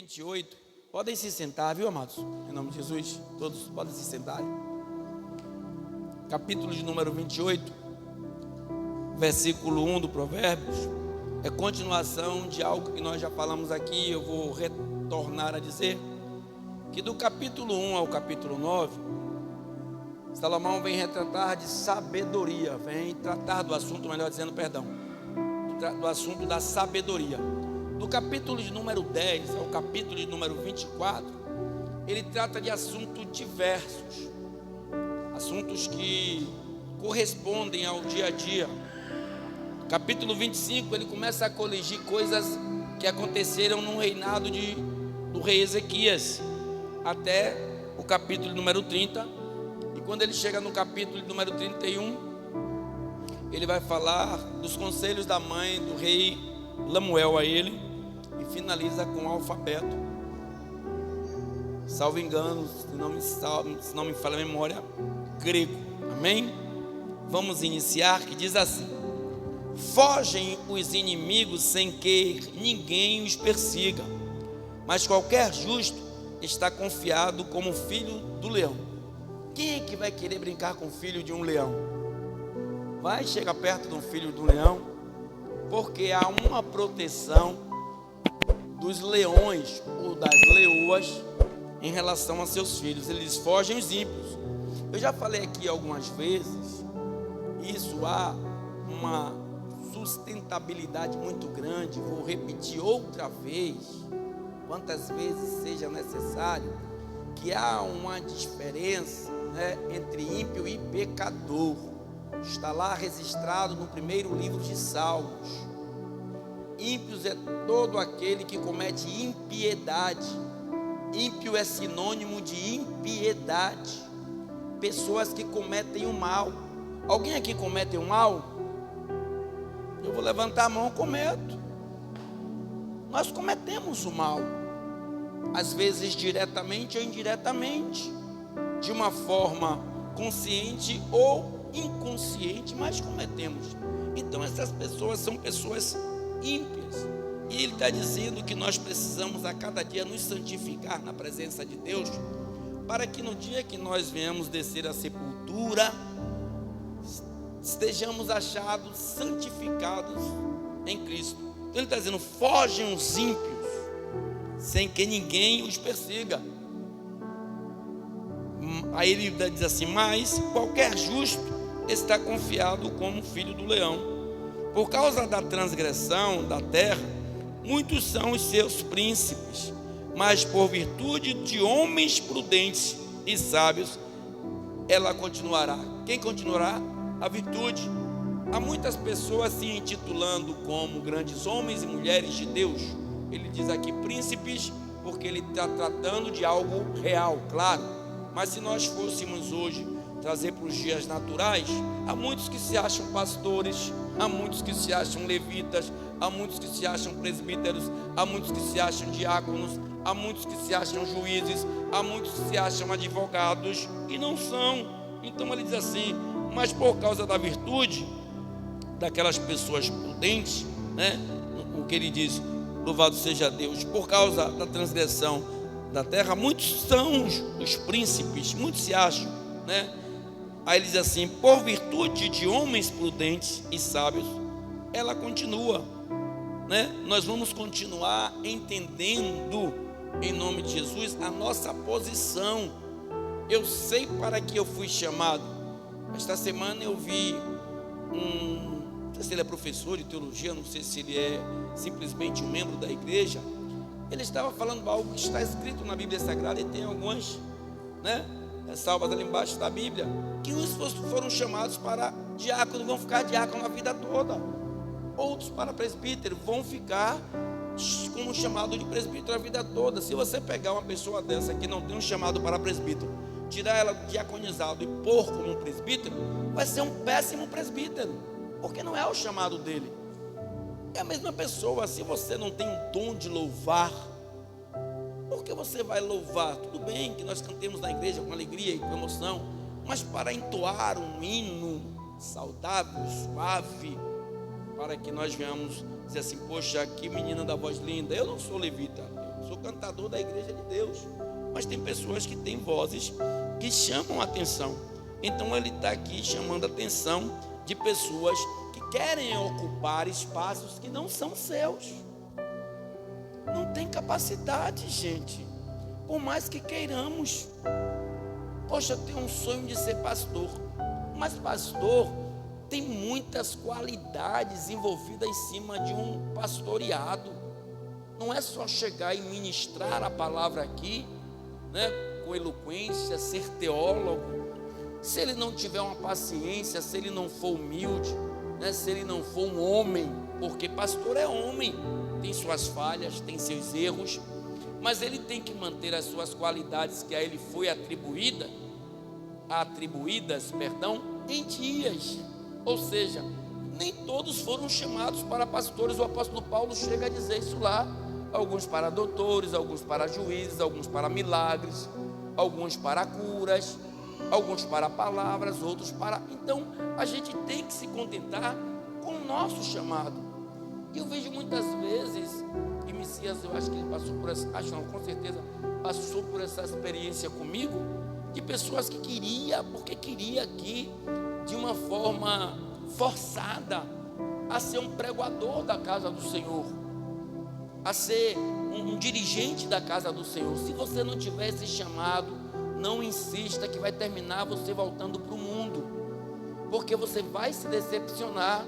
28. Podem se sentar, viu, amados? Em nome de Jesus, todos podem se sentar. Capítulo de número 28, versículo 1 do Provérbios, é continuação de algo que nós já falamos aqui. Eu vou retornar a dizer que do capítulo 1 ao capítulo 9, Salomão vem retratar de sabedoria, vem tratar do assunto, melhor dizendo, perdão, do assunto da sabedoria. Do capítulo de número 10 ao capítulo de número 24, ele trata de assuntos diversos, assuntos que correspondem ao dia a dia. Capítulo 25, ele começa a coligir coisas que aconteceram no reinado do rei Ezequias, até o capítulo número 30. E quando ele chega no capítulo número 31, ele vai falar dos conselhos da mãe do rei Lemuel a ele, e finaliza com o alfabeto, salvo engano, se não me falha a memória, grego. Amém? Vamos iniciar, que diz assim: fogem os inimigos sem que ninguém os persiga, mas qualquer justo está confiado como filho do leão. Quem é que vai querer brincar com o filho de um leão? Vai chegar perto de um filho de um leão, porque há uma proteção dos leões ou das leoas em relação a seus filhos. Eles fogem os ímpios. Eu já falei aqui algumas vezes, isso há uma sustentabilidade muito grande. Vou repetir outra vez, quantas vezes seja necessário, que há uma diferença, entre ímpio e pecador. Está lá registrado no primeiro livro de Salmos. Ímpios é todo aquele que comete impiedade. Ímpio é sinônimo de impiedade. Pessoas que cometem o mal. Alguém aqui comete o mal? Eu vou levantar a mão, cometo. Nós cometemos o mal, às vezes diretamente ou indiretamente, de uma forma consciente ou inconsciente, mas cometemos. Então essas pessoas são pessoas ímpias, e ele está dizendo que nós precisamos a cada dia nos santificar na presença de Deus, para que no dia que nós venhamos descer a sepultura, estejamos achados santificados em Cristo. Então ele está dizendo: fogem os ímpios sem que ninguém os persiga. Aí ele diz assim: mas qualquer justo está confiado como filho do leão. Por causa da transgressão da terra, muitos são os seus príncipes, mas por virtude de homens prudentes e sábios, ela continuará. Quem continuará? A virtude. Há muitas pessoas se intitulando como grandes homens e mulheres de Deus. Ele diz aqui príncipes, porque ele está tratando de algo real, claro. Mas se nós fôssemos hoje trazer para os dias naturais, há muitos que se acham pastores, há muitos que se acham levitas, há muitos que se acham presbíteros, há muitos que se acham diáconos, há muitos que se acham juízes, há muitos que se acham advogados e não são. Então ele diz assim: mas por causa da virtude daquelas pessoas prudentes, o que ele diz, louvado seja Deus, por causa da transgressão da terra, muitos são os príncipes, muitos se acham, Aí ele diz assim: por virtude de homens prudentes e sábios, ela continua, Nós vamos continuar entendendo, em nome de Jesus, a nossa posição. Eu sei para que eu fui chamado. Esta semana eu vi não sei se ele é professor de teologia, não sei se ele é simplesmente um membro da igreja. Ele estava falando algo que está escrito na Bíblia Sagrada, e tem algumas, salvas ali embaixo da Bíblia, que uns foram chamados para diácono, vão ficar diácono a vida toda. Outros para presbítero, vão ficar com um chamado de presbítero a vida toda. Se você pegar uma pessoa dessa que não tem um chamado para presbítero, tirar ela diaconizado e pôr como um presbítero, vai ser um péssimo presbítero, porque não é o chamado dele. É a mesma pessoa. Se você não tem um dom de louvar, por que você vai louvar? Tudo bem que nós cantemos na igreja com alegria e com emoção, mas para entoar um hino saudável, suave, para que nós venhamos dizer assim: poxa, que menina da voz linda. Eu não sou levita, eu sou cantador da igreja de Deus, mas tem pessoas que têm vozes que chamam a atenção. Então ele está aqui chamando a atenção de pessoas que querem ocupar espaços que não são seus. Não tem capacidade, gente, por mais que queiramos. Poxa, eu tenho um sonho de ser pastor, mas pastor tem muitas qualidades envolvidas em cima de um pastoreado. Não é só chegar e ministrar a palavra aqui, né, com eloquência, ser teólogo. Se ele não tiver uma paciência, se ele não for humilde, né, se ele não for um homem, porque pastor é homem, tem suas falhas, tem seus erros, mas ele tem que manter as suas qualidades que a ele foi atribuídas, em dias. Ou seja, nem todos foram chamados para pastores. O apóstolo Paulo chega a dizer isso lá: alguns para doutores, alguns para juízes, alguns para milagres, alguns para curas, alguns para palavras, outros para... Então a gente tem que se contentar com o nosso chamado. E eu vejo muitas vezes, e Messias, eu acho que ele passou por essa, acho não, com certeza passou por essa experiência comigo, de pessoas que porque queria aqui de uma forma forçada a ser um pregador da casa do Senhor, a ser um dirigente da casa do Senhor. Se você não tiver esse chamado, não insista, que vai terminar você voltando para o mundo, porque você vai se decepcionar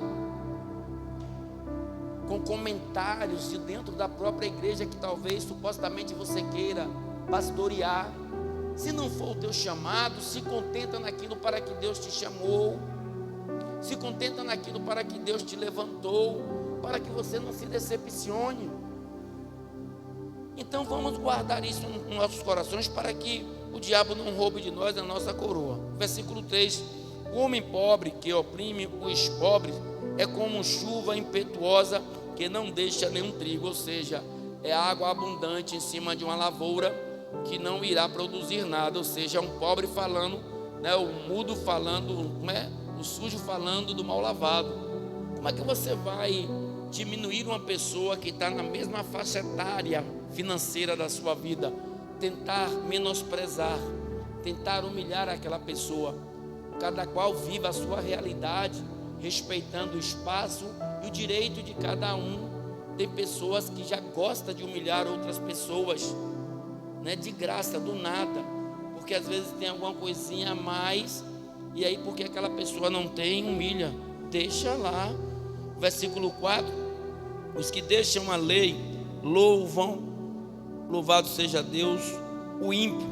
com comentários de dentro da própria igreja que talvez supostamente você queira pastorear. Se não for o teu chamado, se contenta naquilo para que Deus te chamou, se contenta naquilo para que Deus te levantou, para que você não se decepcione. Então vamos guardar isso nos nossos corações, para que o diabo não roube de nós a nossa coroa. Versículo 3: o homem pobre que oprime os pobres é como chuva impetuosa que não deixa nenhum trigo. Ou seja, é água abundante em cima de uma lavoura que não irá produzir nada. Ou seja, um pobre falando, né, o mudo falando, o sujo falando do mal lavado. Como é que você vai diminuir uma pessoa que está na mesma faixa etária financeira da sua vida? Tentar menosprezar, tentar humilhar aquela pessoa. Cada qual viva a sua realidade, respeitando o espaço e o direito de cada um. Tem pessoas que já gostam de humilhar outras pessoas, né, de graça, do nada, porque às vezes tem alguma coisinha a mais, e aí porque aquela pessoa não tem, humilha. Deixa lá. Versículo 4: os que deixam a lei louvam, louvado seja Deus, o ímpio,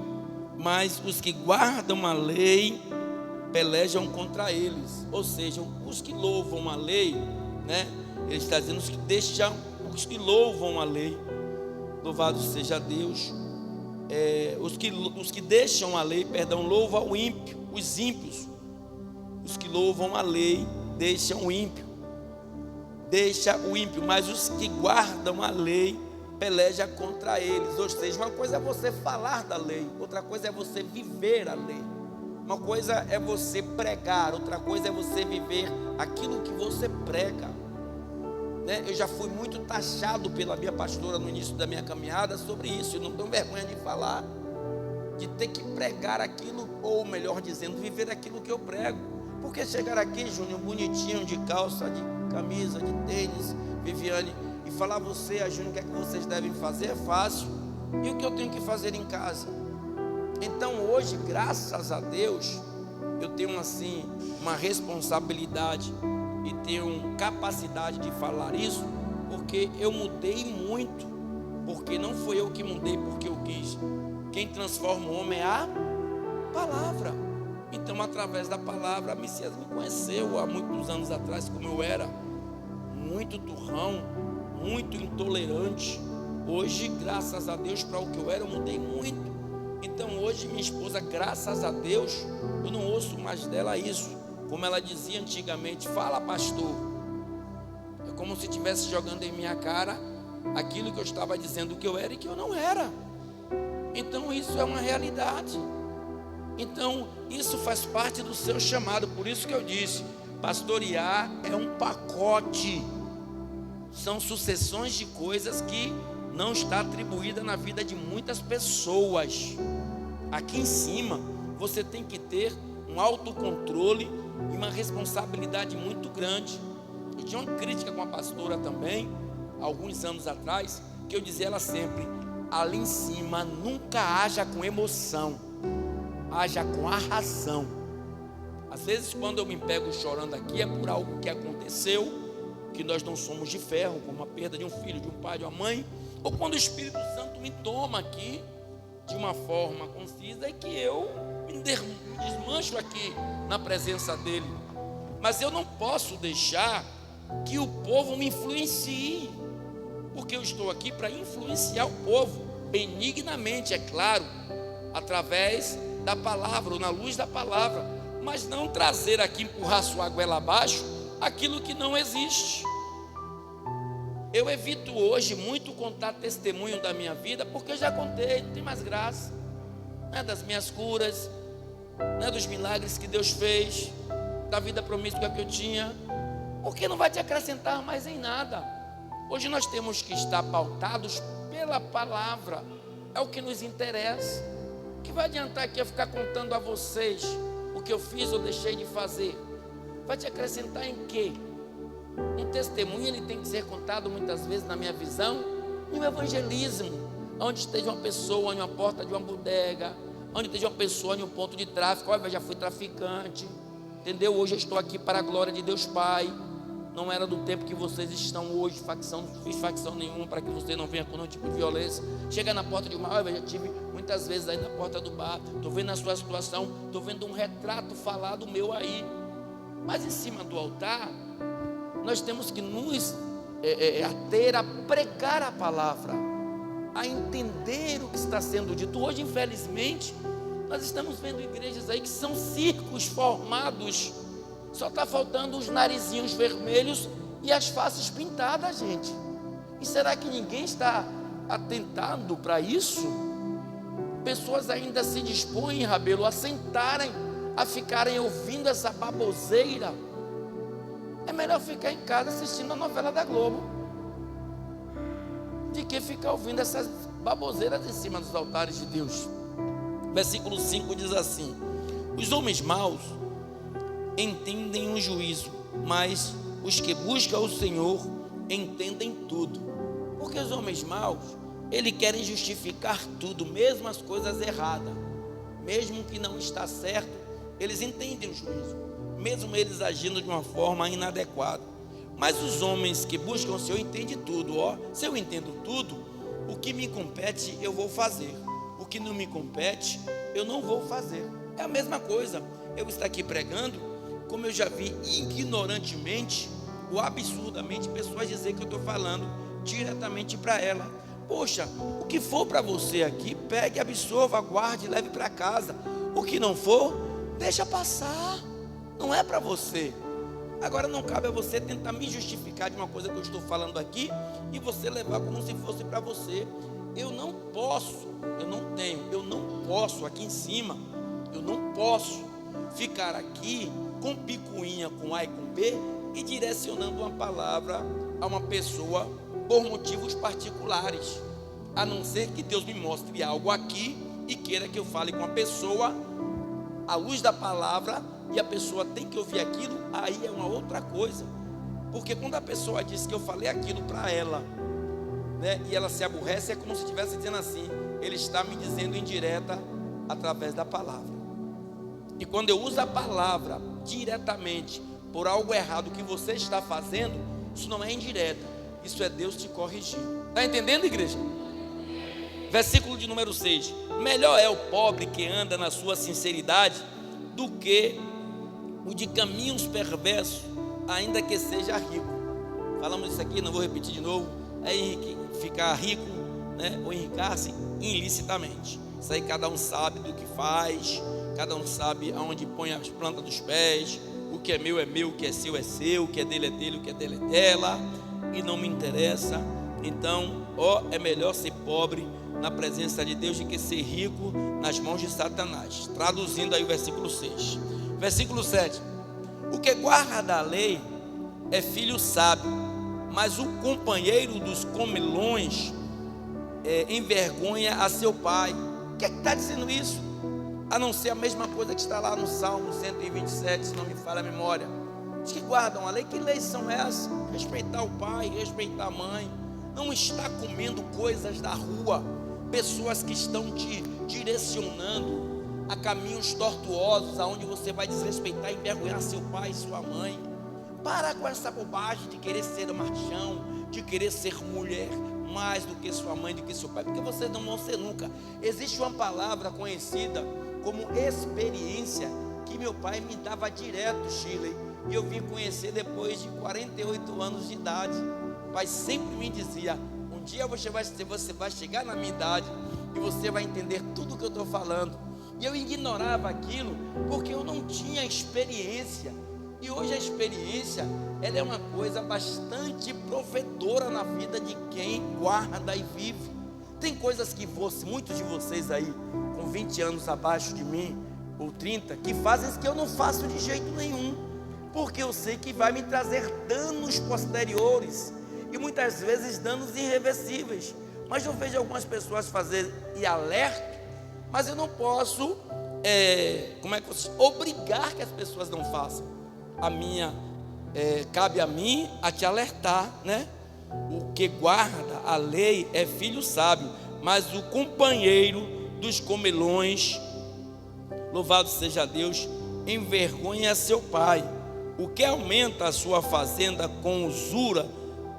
mas os que guardam a lei pelejam contra eles. Ou seja, os que louvam a lei, né, ele está dizendo os que louvam a lei, louvado seja Deus. Os que deixam a lei, louvam o ímpio, os ímpios. Os que louvam a lei deixam o ímpio, mas os que guardam a lei peleja contra eles. Ou seja, uma coisa é você falar da lei, outra coisa é você viver a lei. Uma coisa é você pregar, outra coisa é você viver aquilo que você prega, né? Eu já fui muito taxado pela minha pastora no início da minha caminhada sobre isso, e não tenho vergonha de falar, de ter que pregar aquilo, ou melhor dizendo, viver aquilo que eu prego. Porque chegar aqui, Júnior, bonitinho, de calça, de camisa, de tênis, Viviane, e falar você, a Júnior, o que é que vocês devem fazer é fácil, e o que eu tenho que fazer em casa? Então hoje, graças a Deus, eu tenho assim uma responsabilidade e tenho capacidade de falar isso, porque eu mudei muito, porque não foi eu que mudei porque eu quis. Quem transforma o homem é a palavra. Então, através da palavra, a Messias me conheceu há muitos anos atrás, como eu era muito turrão, muito intolerante. Hoje, graças a Deus, para o que eu era, eu mudei muito. Então hoje minha esposa, graças a Deus, eu não ouço mais dela isso, como ela dizia antigamente: fala, pastor. É como se estivesse jogando em minha cara aquilo que eu estava dizendo que eu era e que eu não era. Então isso é uma realidade. Então isso faz parte do seu chamado. Por isso que eu disse, pastorear é um pacote. São sucessões de coisas que não está atribuída na vida de muitas pessoas. Aqui em cima, você tem que ter um autocontrole e uma responsabilidade muito grande. Eu tinha uma crítica com a pastora também, alguns anos atrás, que eu dizia ela sempre: ali em cima nunca haja com emoção, haja com a razão. Às vezes quando eu me pego chorando aqui é por algo que aconteceu, que nós não somos de ferro, como a perda de um filho, de um pai, de uma mãe, ou quando o Espírito Santo me toma aqui de uma forma concisa e que eu me desmancho aqui na presença dele. Mas eu não posso deixar que o povo me influencie, porque eu estou aqui para influenciar o povo benignamente, é claro, através da palavra, ou na luz da palavra, mas não trazer aqui, empurrar sua goela abaixo aquilo que não existe. Eu evito hoje muito contar testemunho da minha vida, porque eu já contei, não tem mais graça, não é das minhas curas, não é dos milagres que Deus fez, da vida promíscua que eu tinha, porque não vai te acrescentar mais em nada. Hoje nós temos que estar pautados pela palavra, é o que nos interessa. O que vai adiantar aqui eu ficar contando a vocês o que eu fiz ou deixei de fazer? Vai te acrescentar em quê? Um testemunho, ele tem que ser contado muitas vezes, na minha visão, em um evangelismo, onde esteja uma pessoa em uma porta de uma bodega, onde esteja uma pessoa em um ponto de tráfico. Olha, eu já fui traficante, entendeu? Hoje eu estou aqui para a glória de Deus Pai. Não era do tempo que vocês estão hoje, facção, não fiz facção nenhuma para que você não venha com nenhum tipo de violência. Chega na porta de uma, olha, eu já tive muitas vezes aí na porta do bar, estou vendo a sua situação, estou vendo um retrato falado meu aí. Mas em cima do altar, nós temos que nos ater a pregar a palavra, a entender o que está sendo dito. Hoje, infelizmente, nós estamos vendo igrejas aí que são circos formados, só está faltando os narizinhos vermelhos e as faces pintadas, gente. E será que ninguém está atentando para isso? Pessoas ainda se dispõem, Rabelo, a sentarem, a ficarem ouvindo essa baboseira. É melhor ficar em casa assistindo a novela da Globo, de que ficar ouvindo essas baboseiras em cima dos altares de Deus. Versículo 5 diz assim: os homens maus entendem o juízo, mas os que buscam o Senhor entendem tudo. Porque os homens maus, eles querem justificar tudo, mesmo as coisas erradas, mesmo que não está certo, eles entendem o juízo, mesmo eles agindo de uma forma inadequada. Mas os homens que buscam o Senhor entendem tudo. Se eu entendo tudo, o que me compete eu vou fazer, o que não me compete eu não vou fazer. É a mesma coisa eu estar aqui pregando, como eu já vi ignorantemente ou absurdamente pessoas dizer que eu estou falando diretamente para ela. Poxa, o que for para você aqui, pegue, absorva, guarde, leve para casa. O que não for, deixa passar. Não é para você. Agora não cabe a você tentar me justificar de uma coisa que eu estou falando aqui e você levar como se fosse para você. Eu não posso, eu não posso aqui em cima, eu não posso ficar aqui com picuinha, com A e com B e direcionando uma palavra a uma pessoa por motivos particulares, a não ser que Deus me mostre algo aqui e queira que eu fale com a pessoa à luz da palavra, e a pessoa tem que ouvir aquilo. Aí é uma outra coisa, porque quando a pessoa diz que eu falei aquilo para ela, né, e ela se aborrece, é como se estivesse dizendo assim: ele está me dizendo indireta através da palavra. E quando eu uso a palavra diretamente por algo errado que você está fazendo, isso não é indireta, isso é Deus te corrigindo. Está entendendo, igreja? Versículo de número 6: melhor é o pobre que anda na sua sinceridade do que o de caminhos perversos, ainda que seja rico. Falamos isso aqui, não vou repetir de novo. É ficar rico, né, ou enricar-se ilicitamente. Isso aí cada um sabe do que faz, cada um sabe aonde põe as plantas dos pés. O que é meu, o que é seu, o que é dele, o que é dele é dela, e não me interessa. Então, é melhor ser pobre na presença de Deus do que ser rico nas mãos de Satanás. Traduzindo aí o versículo 6. Versículo 7: O que guarda a lei é filho sábio, mas o companheiro dos comilões envergonha a seu pai. O que está dizendo isso? A não ser a mesma coisa que está lá no Salmo 127, se não me falha a memória. Os que guardam a lei, que leis são essas? Respeitar o pai, respeitar a mãe, não estar comendo coisas da rua, pessoas que estão te direcionando a caminhos tortuosos, aonde você vai desrespeitar e envergonhar seu pai e sua mãe. Para com essa bobagem de querer ser machão, de querer ser mulher mais do que sua mãe, do que seu pai, porque vocês não vão ser nunca. Existe uma palavra conhecida como experiência, que meu pai me dava direto, Shirley, e eu vim conhecer depois de 48 anos de idade. O pai sempre me dizia: um dia você vai chegar na minha idade e você vai entender tudo que eu estou falando. E eu ignorava aquilo porque eu não tinha experiência. E hoje a experiência, ela é uma coisa bastante provedora na vida de quem guarda e vive. Tem coisas que muitos de vocês aí, com 20 anos abaixo de mim, ou 30, que fazem isso que eu não faço de jeito nenhum, porque eu sei que vai me trazer danos posteriores, e muitas vezes danos irreversíveis. Mas eu vejo algumas pessoas fazer e alerto, mas eu não posso, obrigar que as pessoas não façam. Cabe a mim a te alertar, né? O que guarda a lei é filho sábio, mas o companheiro dos comilões, louvado seja Deus, envergonha seu pai. O que aumenta a sua fazenda com usura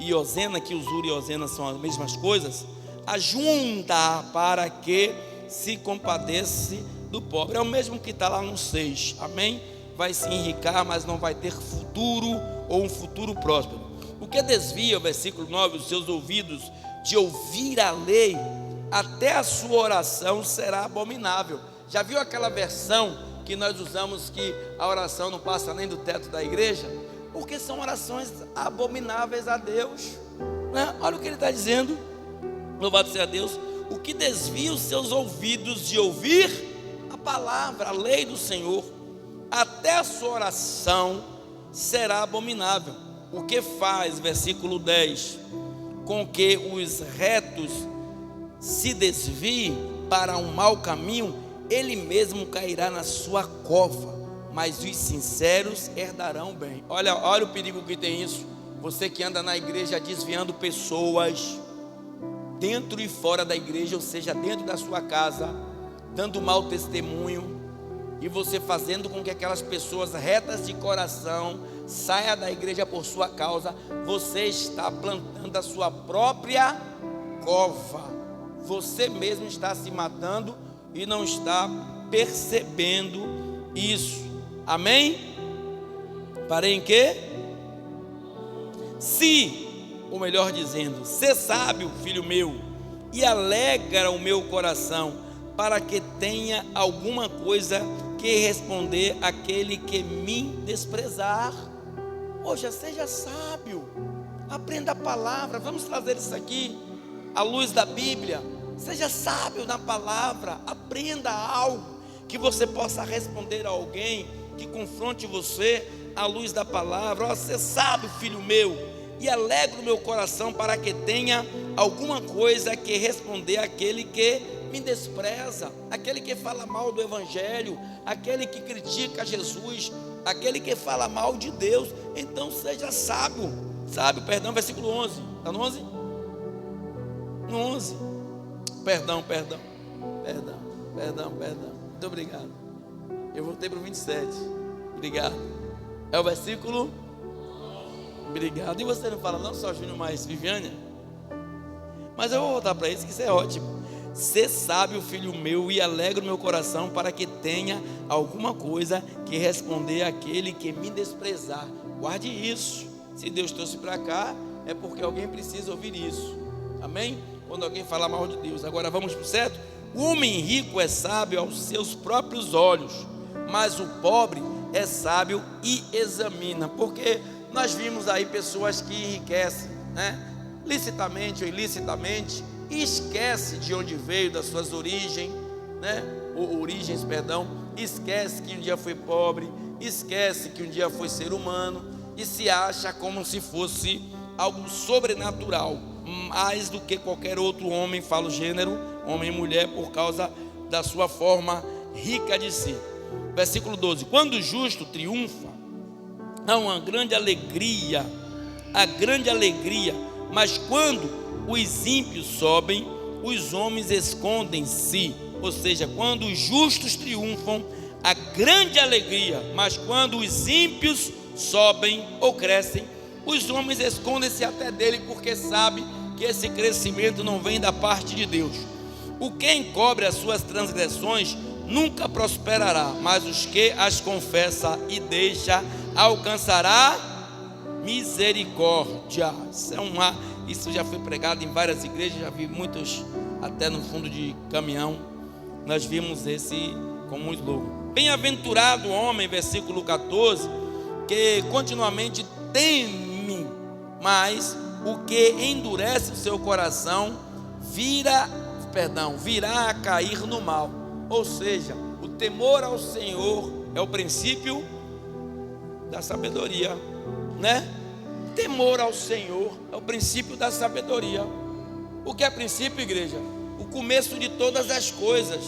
e ozena, que usura e ozena são as mesmas coisas, ajunta para que se compadece do pobre. É o mesmo que está lá no 6, amém? Vai se enricar, mas não vai ter futuro, ou um futuro próspero. O que desvia, o versículo 9, os seus ouvidos de ouvir a lei, até a sua oração será abominável. Já viu aquela versão que nós usamos, que a oração não passa nem do teto da igreja? Porque são orações abomináveis a Deus, né? Olha o que ele está dizendo, louvado seja Deus. O que desvia os seus ouvidos de ouvir a palavra, a lei do Senhor, até a sua oração será abominável. O que faz, versículo 10, com que os retos se desviem para um mau caminho, ele mesmo cairá na sua cova, mas os sinceros herdarão bem. Olha o perigo que tem isso. Você que anda na igreja desviando pessoas, dentro e fora da igreja, ou seja, dentro da sua casa, dando mau testemunho, e você fazendo com que aquelas pessoas retas de coração saia da igreja por sua causa, você está plantando a sua própria cova. Você mesmo está se matando e não está percebendo isso. Amém? Parei em quê? Ou melhor dizendo, sê sábio, filho meu, e alegra o meu coração, para que tenha alguma coisa que responder àquele que me desprezar. Poxa, seja sábio, aprenda a palavra. Vamos trazer isso aqui à luz da Bíblia. Seja sábio na palavra, aprenda algo que você possa responder a alguém que confronte você à luz da palavra. Ser sábio, filho meu, e alegra o meu coração, para que tenha alguma coisa que responder àquele que me despreza, aquele que fala mal do Evangelho, aquele que critica Jesus, aquele que fala mal de Deus. Então seja sábio, versículo 11, está no 11? No 11, perdão, muito obrigado, eu voltei para o 27, obrigado, é o versículo, obrigado. E você não fala não só Júnior, mas Viviane? Mas eu vou voltar para isso, que isso é ótimo. Sê sábio, filho meu, e alegra o meu coração, para que tenha alguma coisa que responder àquele que me desprezar. Guarde isso. Se Deus trouxe para cá, é porque alguém precisa ouvir isso. Amém? Quando alguém fala mal de Deus. Agora vamos para o certo? O homem rico é sábio aos seus próprios olhos, mas o pobre é sábio e examina. Porque nós vimos aí pessoas que enriquecem, né? Licitamente ou ilicitamente, e esquece de onde veio, das suas origens, né? Esquece que um dia foi pobre, esquece que um dia foi ser humano e se acha como se fosse algo sobrenatural, mais do que qualquer outro homem, fala o gênero, homem e mulher, por causa da sua forma rica de ser. Versículo 12: quando o justo triunfa, há uma grande alegria, mas quando os ímpios sobem, os homens escondem-se. Ou seja, quando os justos triunfam, há grande alegria, mas quando os ímpios sobem ou crescem, os homens escondem-se até dele, porque sabe que esse crescimento não vem da parte de Deus. O que encobre as suas transgressões nunca prosperará, mas os que as confessa e deixa alcançará misericórdia. Isso já foi pregado em várias igrejas, já vi muitos até no fundo de caminhão. Nós vimos esse como um slogan. Bem-aventurado o homem, versículo 14, que continuamente teme, mas o que endurece o seu coração virá a cair no mal. Ou seja, o temor ao Senhor é o princípio da sabedoria, né? Temor ao Senhor é o princípio da sabedoria. O que é princípio, igreja? O começo de todas as coisas.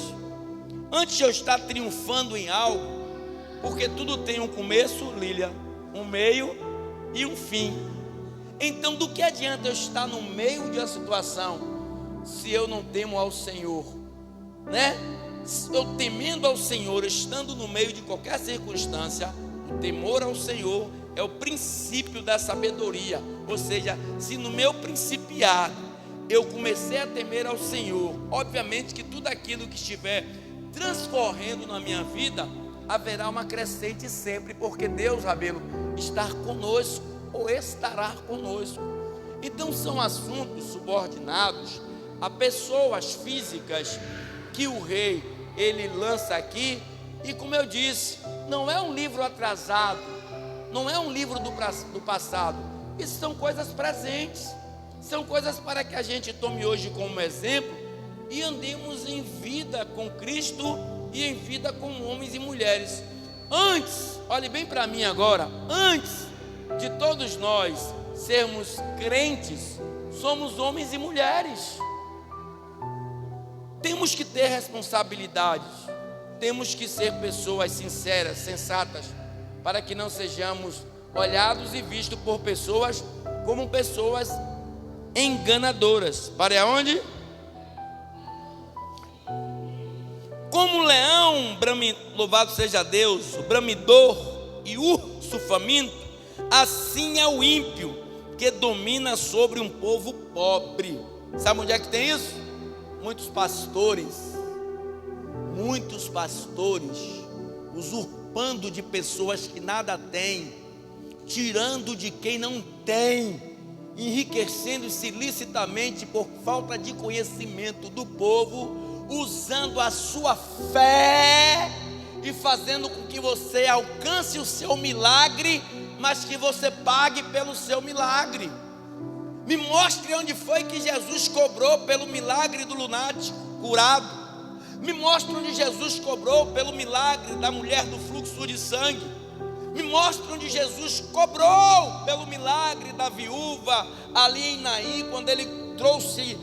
Antes de eu estar triunfando em algo, porque tudo tem um começo, Lília, um meio e um fim. Então, do que adianta eu estar no meio de uma situação se eu não temo ao Senhor, né? Eu temendo ao Senhor, estando no meio de qualquer circunstância, o temor ao Senhor é o princípio da sabedoria. Ou seja, se no meu principiado eu comecei a temer ao Senhor, obviamente que tudo aquilo que estiver transcorrendo na minha vida, haverá uma crescente sempre, porque Deus, Rabelo, está conosco, ou estará conosco. Então são assuntos subordinados a pessoas físicas que o rei, ele lança aqui. E como eu disse, não é um livro atrasado, não é um livro do passado, isso são coisas presentes, são coisas para que a gente tome hoje como exemplo e andemos em vida com Cristo e em vida com homens e mulheres. Antes, olhe bem para mim agora, antes de todos nós sermos crentes, somos homens e mulheres. Temos que ter responsabilidades, temos que ser pessoas sinceras, sensatas, para que não sejamos olhados e vistos por pessoas como pessoas enganadoras. Para onde? Como o leão, louvado seja Deus, o bramidor e urso faminto, assim é o ímpio que domina sobre um povo pobre. Sabe onde é que tem isso? Muitos pastores usurpando de pessoas que nada têm, tirando de quem não tem, enriquecendo-se ilicitamente por falta de conhecimento do povo, usando a sua fé e fazendo com que você alcance o seu milagre, mas que você pague pelo seu milagre. Me mostre onde foi que Jesus cobrou pelo milagre do lunático curado. Me mostre onde Jesus cobrou pelo milagre da mulher do fluxo de sangue. Me mostre onde Jesus cobrou pelo milagre da viúva ali em Naim, quando ele trouxe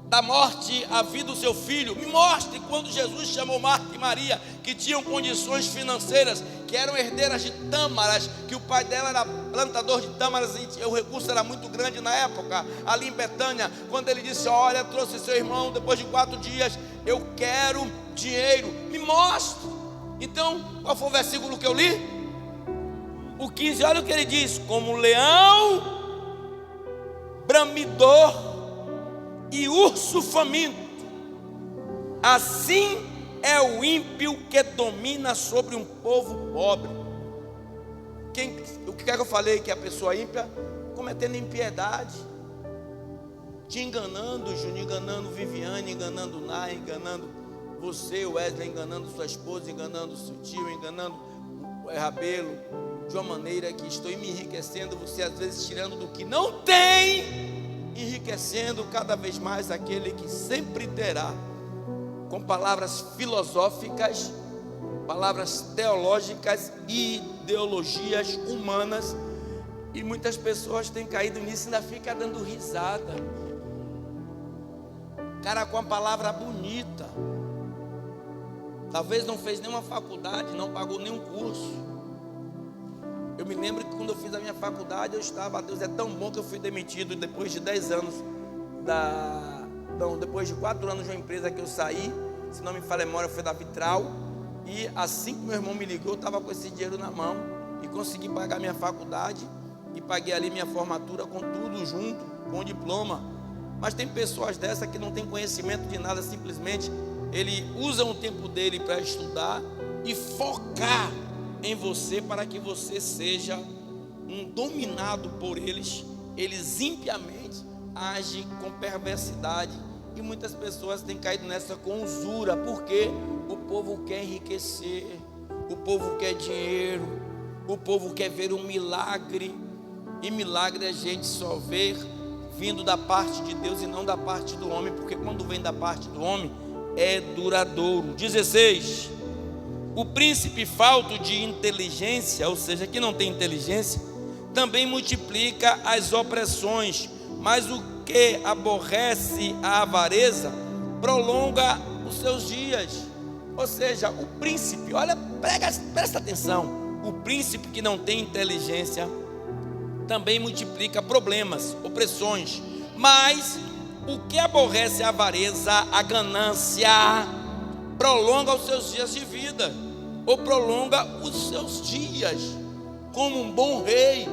da morte à vida o seu filho. Me mostre quando Jesus chamou Marta e Maria, que tinham condições financeiras, que eram herdeiras de tâmaras, que o pai dela era plantador de tâmaras e o recurso era muito grande na época, ali em Betânia, quando ele disse: olha, trouxe seu irmão depois de 4 dias, eu quero dinheiro, me mostre. Então, qual foi o versículo que eu li? O 15, olha o que ele diz: como leão bramidor e urso faminto, assim é o ímpio que domina sobre um povo pobre. O que é que eu falei? Que a pessoa ímpia cometendo impiedade, te enganando, Júnior, enganando Viviane, enganando Nai, enganando você, Wesley, enganando sua esposa, enganando seu tio, enganando o Rabelo, de uma maneira que estou me enriquecendo, você às vezes tirando do que não tem, enriquecendo cada vez mais aquele que sempre terá. Com palavras filosóficas, palavras teológicas e ideologias humanas, e muitas pessoas têm caído nisso e ainda fica dando risada. Cara com a palavra bonita, talvez não fez nenhuma faculdade, não pagou nenhum curso. Eu me lembro que quando eu fiz a minha faculdade, eu estava, Deus é tão bom que eu fui demitido depois de 10 anos depois de 4 anos de uma empresa que eu saí, se não me falha a memória, foi da Vitral. E assim que meu irmão me ligou, eu estava com esse dinheiro na mão e consegui pagar minha faculdade e paguei ali minha formatura com tudo junto, com o diploma. Mas tem pessoas dessas que não têm conhecimento de nada, simplesmente ele usa o tempo dele para estudar e focar em você para que você seja um dominado por eles. Eles impiamente agem com perversidade e muitas pessoas têm caído nessa com usura, porque o povo quer enriquecer, o povo quer dinheiro, o povo quer ver um milagre, e milagre a gente só vê vindo da parte de Deus e não da parte do homem, porque quando vem da parte do homem é duradouro. 16. O príncipe falto de inteligência, ou seja, que não tem inteligência, também multiplica as opressões, mas o que aborrece a avareza prolonga os seus dias. Ou seja, o príncipe, olha, presta atenção, o príncipe que não tem inteligência também multiplica problemas, opressões, mas o que aborrece a avareza, a ganância, prolonga os seus dias de vida, ou prolonga os seus dias como um bom rei,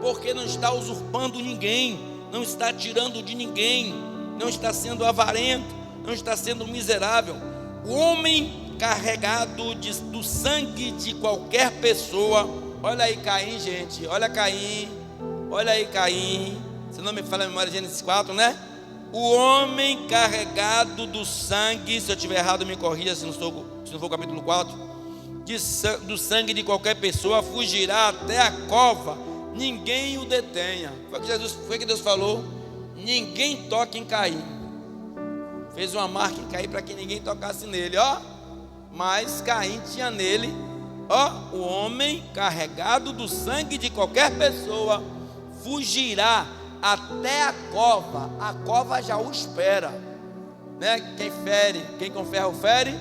porque não está usurpando ninguém, não está tirando de ninguém, não está sendo avarento, não está sendo miserável. O homem carregado do sangue de qualquer pessoa, olha aí Caim, gente, olha aí Caim, se não me falha a memória, Gênesis 4, né? O homem carregado do sangue, se eu estiver errado me corrija, se não for o capítulo 4, do sangue de qualquer pessoa, fugirá até a cova, ninguém o detenha. Foi que Deus falou, ninguém toque em Caim, fez uma marca em Caim para que ninguém tocasse nele, ó. Mas Caim tinha nele, ó, o homem carregado do sangue de qualquer pessoa, fugirá até a cova já o espera, né? Quem com ferro fere,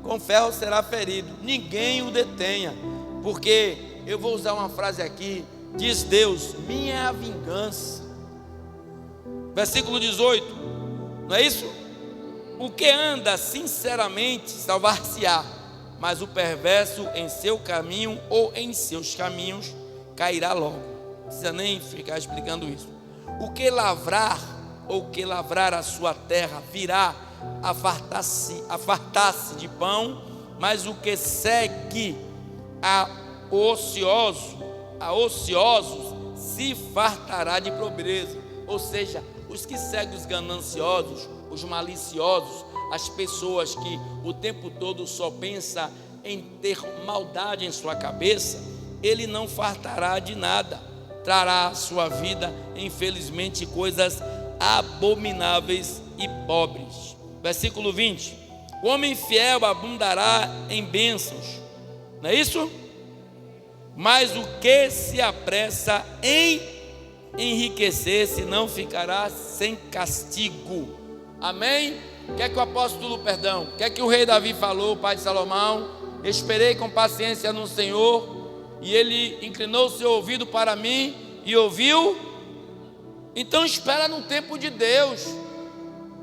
com ferro será ferido, ninguém o detenha, porque eu vou usar uma frase aqui, diz Deus, minha é a vingança. Versículo 18, não é isso? O que anda sinceramente salvar-se-á, mas o perverso em seu caminho ou em seus caminhos cairá logo. Não precisa nem ficar explicando isso. O que lavrar ou que lavrar a sua terra virá a fartar-se de pão, mas o que segue a ociosos se fartará de pobreza. Ou seja, os que seguem os gananciosos, os maliciosos, as pessoas que o tempo todo só pensa em ter maldade em sua cabeça, ele não fartará de nada, trará à sua vida, infelizmente, coisas abomináveis e pobres. Versículo 20, o homem fiel abundará em bênçãos, não é isso? Mas o que se apressa em enriquecer-se não ficará sem castigo. Amém? O que é que o apóstolo, o que é que o rei Davi falou, o pai de Salomão? Esperei com paciência no Senhor, e ele inclinou seu ouvido para mim e ouviu. Então espera no tempo de Deus.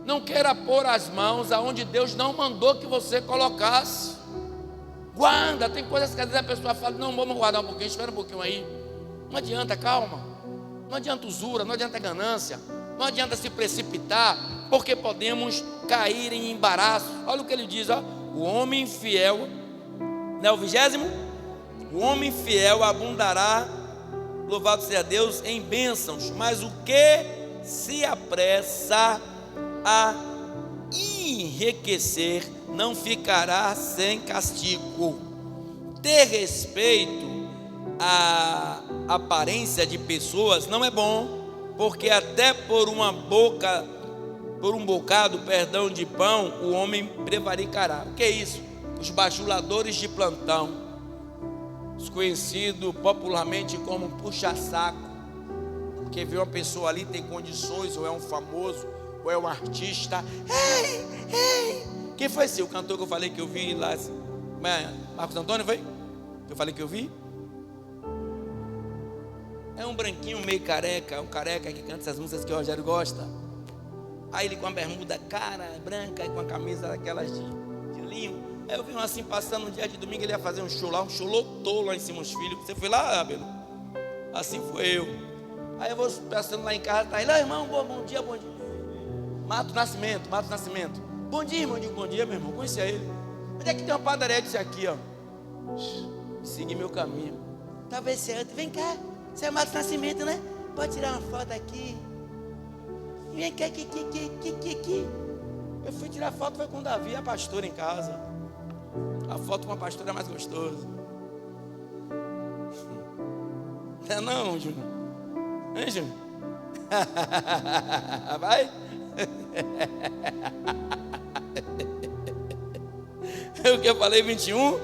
Não queira pôr as mãos aonde Deus não mandou que você colocasse. Guarda, tem coisas que às vezes a pessoa fala, não, vamos guardar um pouquinho, espera um pouquinho aí. Não adianta, calma. Não adianta usura, não adianta ganância, não adianta se precipitar, porque podemos cair em embaraço. Olha o que ele diz, ó, o homem fiel, não é o 20º? O homem fiel abundará, louvado seja Deus, em bênçãos, mas o que se apressa a enriquecer não ficará sem castigo. Ter respeito à aparência de pessoas não é bom, porque até por um bocado, de pão, o homem prevaricará. O que é isso? os bajuladores de plantão, os conhecidos popularmente como puxa-saco, porque vê uma pessoa ali, tem condições, ou é um famoso, ou é um artista. Ei, ei! Quem foi esse? O cantor que eu falei que eu vi lá? Marcos Antônio, foi? Que eu falei que eu vi? É um branquinho meio careca, um careca que canta essas músicas que o Rogério gosta. Aí ele com a bermuda cara, branca, e com a camisa daquelas de linho. Aí eu vi um assim passando um dia de domingo, ele ia fazer um show lá, um show lotou lá em cima os filhos. Você foi lá, Abel? Assim foi eu. Aí eu vou passando lá em casa, tá ele, irmão, bom dia, bom dia. Mato Nascimento. Bom dia, irmão, eu digo, bom dia, meu irmão, conhecia ele. Onde é que tem uma padaria disso aqui, ó? Segui meu caminho. Talvez você vem cá, você é Mato Nascimento, né? Pode tirar uma foto aqui. Vem cá, aqui. Eu fui tirar foto, foi com o Davi, a pastora em casa. A foto com a pastora é mais gostosa. Não, Júnior? Hein, Júnior? Vai? O que eu falei, 21?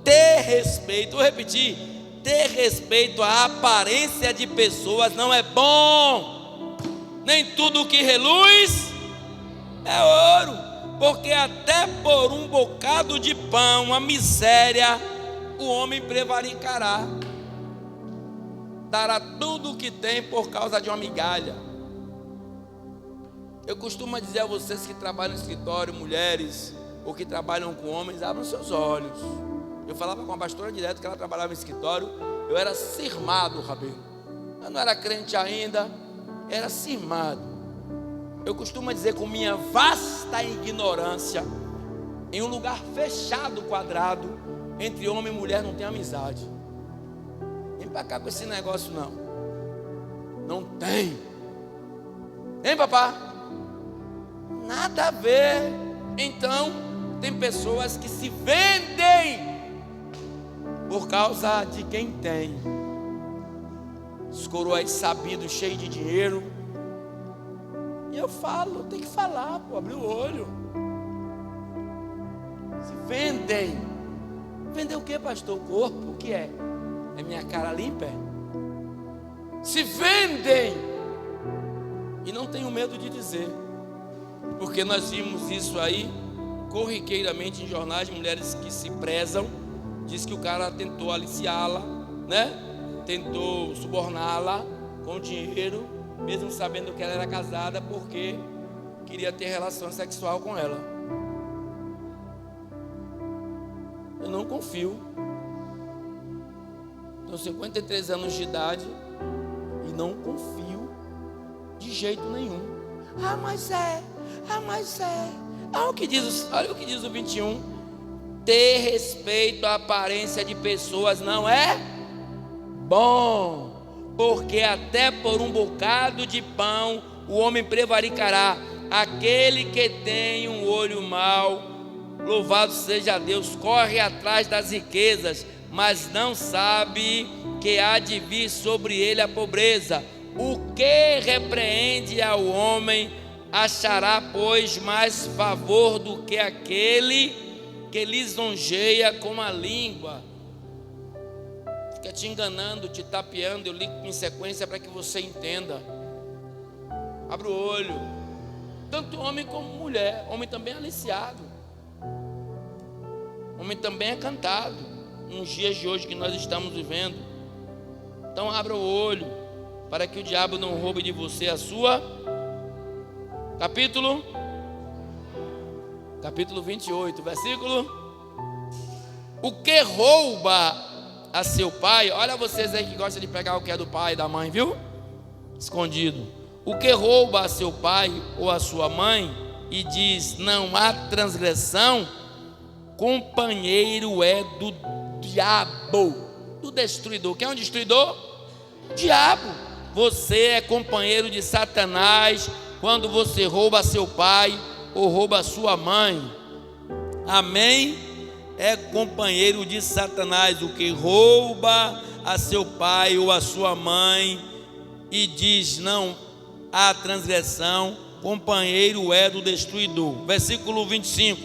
Ter respeito, vou repetir. Ter respeito à aparência de pessoas não é bom. Nem tudo que reluz é ouro, porque até por um bocado de pão, a miséria, o homem prevaricará. Dará tudo o que tem por causa de uma migalha. Eu costumo dizer a vocês que trabalham no escritório, mulheres, ou que trabalham com homens, abram seus olhos. Eu falava com a pastora direto que ela trabalhava no escritório. Eu era cismado, Rabelo. Eu não era crente ainda, era cismado. Eu costumo dizer, com minha vasta ignorância, em um lugar fechado, quadrado, entre homem e mulher não tem amizade. Vem pra cá com esse negócio não. Não tem. Hein, papá? Nada a ver. Então, tem pessoas que se vendem por causa de quem tem. Os coroas sabidos, cheios de dinheiro. E eu falo, tem que falar, pô, abrir o olho. Se vendem. Vender o que, pastor? O corpo, o que é? É minha cara limpa? Se vendem. E não tenho medo de dizer, porque nós vimos isso aí corriqueiramente em jornais de mulheres que se prezam. Diz que o cara tentou aliciá-la, né? Tentou suborná-la com dinheiro, mesmo sabendo que ela era casada, porque queria ter relação sexual com ela. Eu não confio. Tenho 53 anos de idade e não confio de jeito nenhum. Mas é. Olha o que diz o 21. Ter respeito à aparência de pessoas não é bom, porque até por um bocado de pão o homem prevaricará. Aquele que tem um olho mau, louvado seja Deus, corre atrás das riquezas, mas não sabe que há de vir sobre ele a pobreza. O que repreende ao homem achará, pois, mais favor do que aquele que lisonjeia com a língua. Fica te enganando, te tapeando. Eu li em sequência para que você entenda. Abra o olho. Tanto homem como mulher. Homem também é aliciado. Homem também é cantado. Nos dias de hoje que nós estamos vivendo. Então abra o olho, para que o diabo não roube de você a sua. Capítulo 28, versículo. O que rouba a seu pai, olha vocês aí que gostam de pegar o que é do pai e da mãe, viu? Escondido. O que rouba a seu pai ou a sua mãe e diz, não há transgressão, companheiro é do diabo, do destruidor. Quem é o destruidor? Diabo. Você é companheiro de Satanás quando você rouba a seu pai ou rouba a sua mãe. Amém? É companheiro de Satanás o que rouba a seu pai ou a sua mãe e diz não há transgressão, companheiro é do destruidor. Versículo 25.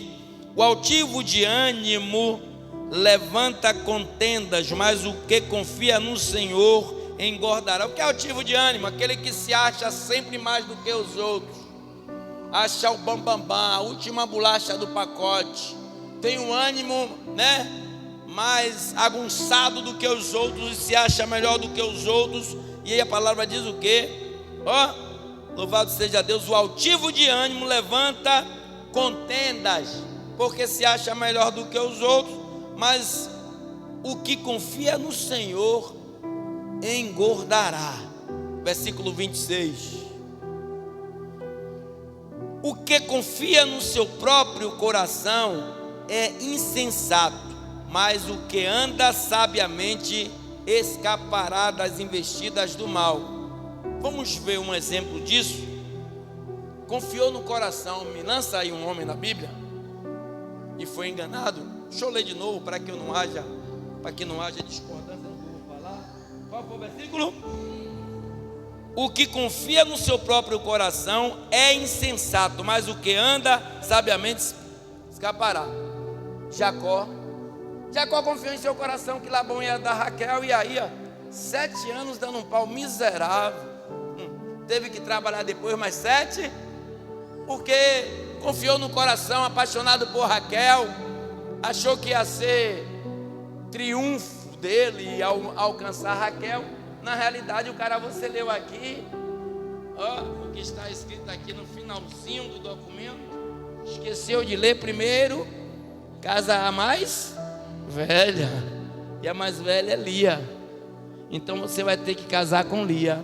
O altivo de ânimo levanta contendas, mas o que confia no Senhor engordará. O que é altivo de ânimo? Aquele que se acha sempre mais do que os outros, acha o bambambam, a última bolacha do pacote, tem um ânimo, mais aguçado do que os outros, e se acha melhor do que os outros. E aí a palavra diz o quê? Louvado seja Deus. O altivo de ânimo levanta contendas, porque se acha melhor do que os outros, mas o que confia no Senhor engordará. Versículo 26. O que confia no seu próprio coração é insensato, mas o que anda sabiamente escapará das investidas do mal. Vamos ver um exemplo disso. Confiou no coração, me lança aí um homem na Bíblia, e foi enganado. Deixa eu ler de novo para que não haja discordância do que eu vou falar. Qual foi o versículo? O que confia no seu próprio coração é insensato, mas o que anda sabiamente escapará. Jacó confiou em seu coração que Labão ia dar Raquel, e aí 7 anos dando um pau miserável. Teve que trabalhar depois mais 7, porque confiou no coração, apaixonado por Raquel, achou que ia ser triunfo dele ao alcançar Raquel. Na realidade, o cara, você leu aqui, o que está escrito aqui no finalzinho do documento, esqueceu de ler primeiro. Casa a mais velha, e a mais velha é Lia. Então você vai ter que casar com Lia.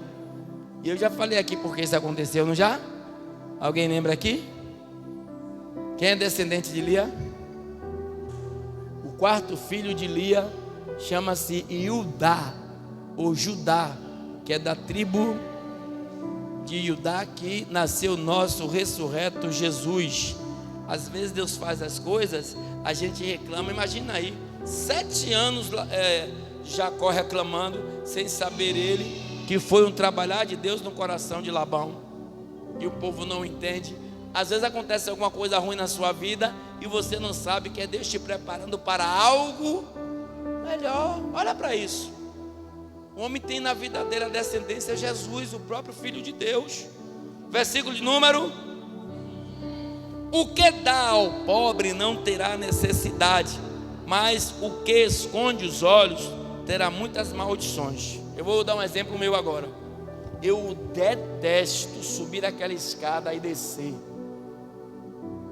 E eu já falei aqui porque isso aconteceu, não já? Alguém lembra aqui? Quem é descendente de Lia? O quarto filho de Lia chama-se Judá, ou Judá, que é da tribo de Judá, que nasceu nosso ressurreto Jesus. Às vezes Deus faz as coisas, a gente reclama. Imagina aí, 7 anos Jacó reclamando, sem saber ele que foi um trabalhar de Deus no coração de Labão. E o povo não entende. Às vezes acontece alguma coisa ruim na sua vida e você não sabe que é Deus te preparando para algo melhor. Olha para isso. O homem tem na vida dele a descendência de Jesus, o próprio Filho de Deus. Versículo de número: o que dá ao pobre não terá necessidade, mas o que esconde os olhos terá muitas maldições. Eu vou dar um exemplo meu agora. Eu detesto subir aquela escada e descer.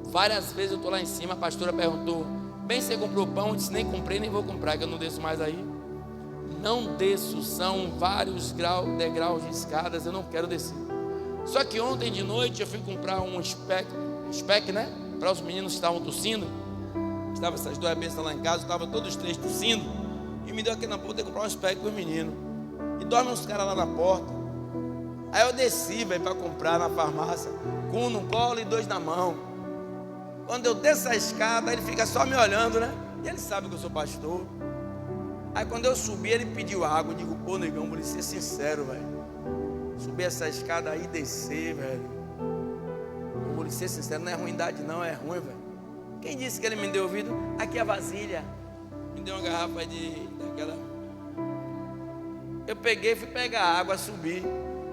Várias vezes eu estou lá em cima, a pastora perguntou: bem, você comprou pão? Eu disse: nem comprei, nem vou comprar, que eu não desço mais aí. Não desço, são vários degraus de escadas, eu não quero descer. Só que ontem de noite eu fui comprar um spec, né? Para os meninos que estavam tossindo. Estavam essas 2 bênçãos lá em casa, estavam todos os 3 tossindo. E me deu aqui na porta de comprar um spec para os meninos. E dormem uns caras lá na porta. Aí eu desci, velho, para comprar na farmácia, com um no colo e 2 na mão. Quando eu desço a escada, ele fica só me olhando, né? E ele sabe que eu sou pastor. Aí quando eu subi, ele pediu água. Eu digo: pô, negão, vou lhe ser sincero, velho. Subir essa escada aí e descer, velho, eu vou lhe ser sincero, não é ruindade não, é ruim, velho. Quem disse que ele me deu ouvido? Aqui a vasilha. Me deu uma garrafa daquela. Eu peguei, fui pegar água, subi.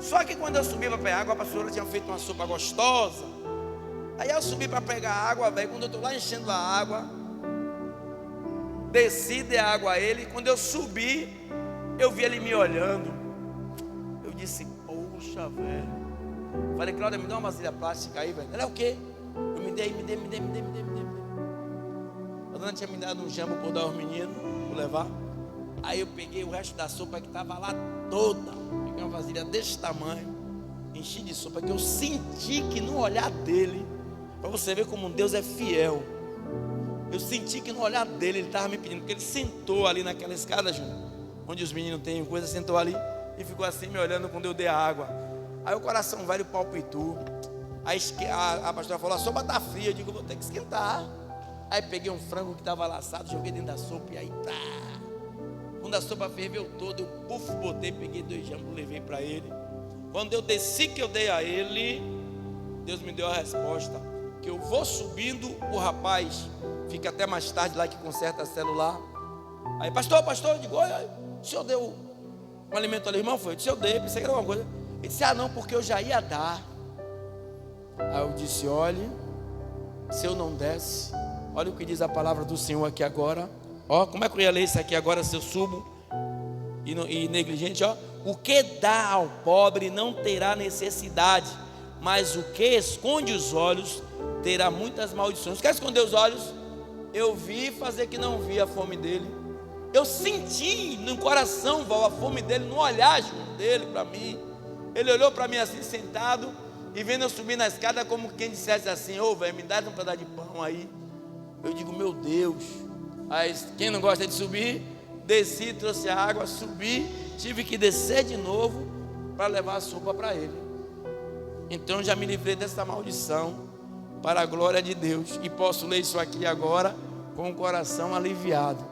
Só que quando eu subi para pegar água, a pastora tinha feito uma sopa gostosa. Aí eu subi para pegar água, velho. Quando eu estou lá enchendo a água, desci de água a ele. Quando eu subi, eu vi ele me olhando. Eu disse: poxa, velho. Falei: Cláudia, me dá uma vasilha plástica aí, velho. Ela é o quê? Eu me dei. A dona tinha me dado um jambo por dar aos meninos, vou levar. Aí eu peguei o resto da sopa que estava lá toda. Peguei uma vasilha desse tamanho, enchi de sopa, que eu senti que no olhar dele, para você ver como Deus é fiel, eu senti que no olhar dele ele estava me pedindo, porque ele sentou ali naquela escada, Júnior, onde os meninos têm coisa, sentou ali e ficou assim me olhando quando eu dei a água. Aí o coração velho palpitou. Aí a pastora falou: a sopa está fria. Eu digo: vou ter que esquentar. Aí peguei um frango que estava laçado, joguei dentro da sopa, e aí quando a sopa ferveu toda, eu botei, peguei 2 jambos, levei para ele. Quando eu desci, que eu dei a ele, Deus me deu a resposta, que que eu vou subindo, o rapaz fica até mais tarde lá que conserta celular. Aí, pastor, eu digo, olha, o senhor deu um alimento ali, irmão? Foi, eu disse, eu dei, pensei que era alguma coisa. Ele disse, não, porque eu já ia dar. Aí eu disse, olhe, se eu não desse, olha o que diz a palavra do Senhor aqui agora. Ó, como é que eu ia ler isso aqui agora se eu subo e negligente? Ó, o que dá ao pobre não terá necessidade, mas o que esconde os olhos terá muitas maldições. Quer esconder os olhos? Eu vi fazer que não vi a fome dele. Eu senti no coração, Val, a fome dele, no olhar dele para mim. Ele olhou para mim assim, sentado, e vendo eu subir na escada, como quem dissesse assim, ô velho, me dá um pedaço de pão aí. Eu digo, meu Deus. Aí quem não gosta de subir, desci, trouxe a água, subi, tive que descer de novo para levar a sopa para ele. Então já me livrei dessa maldição, para a glória de Deus, e posso ler isso aqui agora com o coração aliviado.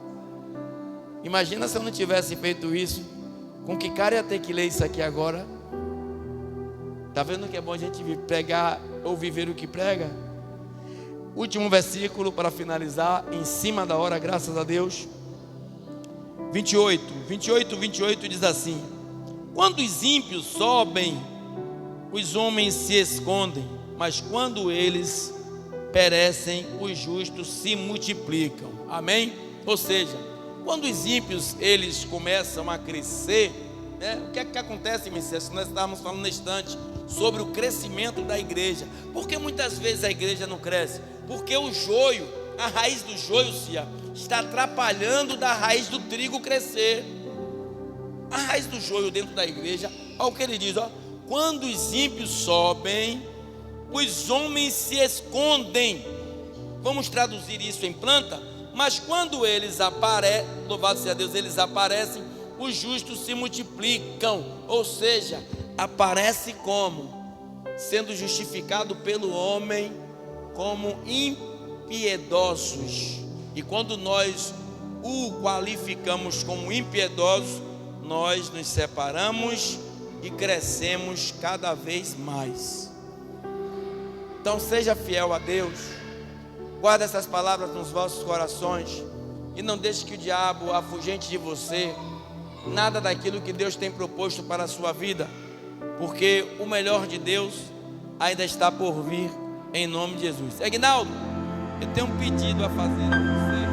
Imagina se eu não tivesse feito isso, com que cara ia ter que ler isso aqui agora? Está vendo que é bom a gente pregar ou viver o que prega? Último versículo para finalizar, em cima da hora, graças a Deus. 28 diz assim: quando os ímpios sobem, os homens se escondem, mas quando eles perecem, os justos se multiplicam. Amém? Ou seja, quando os ímpios eles começam a crescer, né? O que é que acontece, Messias? Nós estávamos falando na estante sobre o crescimento da igreja. Por que muitas vezes a igreja não cresce? Porque o joio, a raiz do joio, está atrapalhando da raiz do trigo crescer. A raiz do joio dentro da igreja, olha o que ele diz, ó, quando os ímpios sobem, os homens se escondem. Vamos traduzir isso em planta? Mas quando eles aparecem, louvado seja Deus, eles aparecem, os justos se multiplicam. Ou seja, aparece como? Sendo justificado pelo homem como impiedosos. E quando nós o qualificamos como impiedosos, nós nos separamos e crescemos cada vez mais. Então seja fiel a Deus, guarda essas palavras nos vossos corações e não deixe que o diabo afugente de você nada daquilo que Deus tem proposto para a sua vida, porque o melhor de Deus ainda está por vir, em nome de Jesus. Aguinaldo, eu tenho um pedido a fazer a você.